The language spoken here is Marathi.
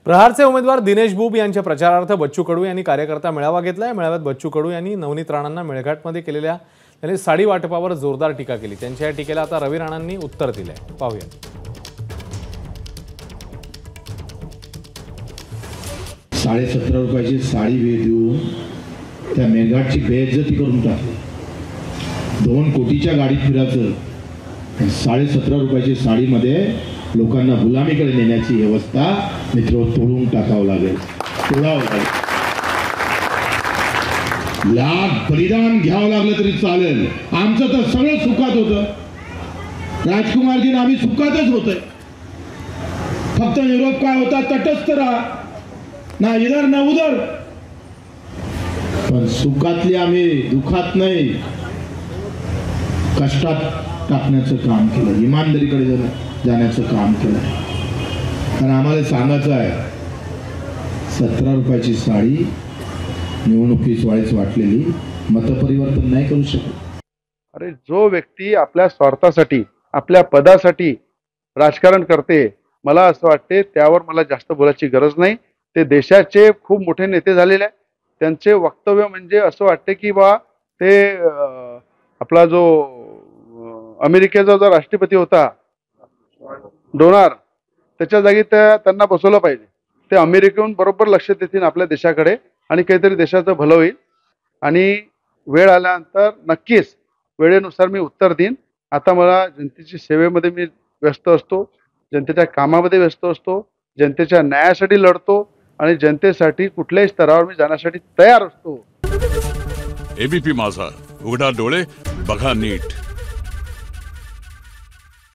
प्रहारचे उमेदवार दिनेश बुब यांच्या प्रचारार्थ बच्चू कडू यांनी कार्यकर्ता मेळावा घेतलाय। मेळाव्यात बच्चू कडू यांनी नवनीत राणांना मेळघाटमध्ये केलेल्या त्यांनी साडी वाटपावर जोरदार टीका केली। त्यांच्या या टीकेला आता रवी राणांनी उत्तर दिलंय, पाहूया। 17.5 रुपयाची साडी देऊन त्या मेळघाटची बेइज्जती करून टाकली। 2 कोटीच्या गाडीत फिरायचं, 17.5 रुपयाची साडीमध्ये लोकांना गुलामीकडे नेण्याची व्यवस्था मित्र तोडून टाकावं लागेल, तोडावं लागेल। लाख बलिदान घ्यावं लागलं तरी चालेल। आमचं तर सगळं सुखात होतं, राजकुमारजी आम्ही सुखातच होतोय। फक्त निरोप काय होता, तटस्थ राहा, ना इधर ना उधर, पण सुखातली आम्ही दुखात नाही, कष्टात टाकण्याचं काम केलं, इमानदारीकडे जाण्याचं काम केलं। कारण आम्हाला सांगायचं आहे, 17 रुपयाची साडी निवडणुकीस वेळेस वाटलेली मतपरिवर्तन नाही करू शकत। अरे जो व्यक्ती आपल्या स्वार्थासाठी आपल्या पदासाठी राजकारण करते, मला असं वाटते त्यावर मला जास्त बोलायची गरज नाही। ते देशाचे खूप मोठे नेते झालेले आहेत, त्यांचे वक्तव्य म्हणजे असं वाटते की बा ते आपला जो अमेरिकेचा जो राष्ट्रपती होता डोनाल्ड, त्याच्या जागी त्यांना बसवलं पाहिजे। ते अमेरिकेहून बरोबर लक्ष देतील आपल्या देशाकडे आणि काहीतरी देशाचं भलं होईल। आणि वेळ आल्यानंतर नक्कीच वेळेनुसार मी उत्तर देईन। आता मला जनतेच्या सेवेमध्ये मी व्यस्त असतो, जनतेच्या कामामध्ये व्यस्त असतो, जनतेच्या न्यायासाठी लढतो आणि जनतेसाठी कुठल्याही स्तरावर मी जाण्यासाठी तयार असतो। एबीपी माझा, उघडा डोळे बघा नीट।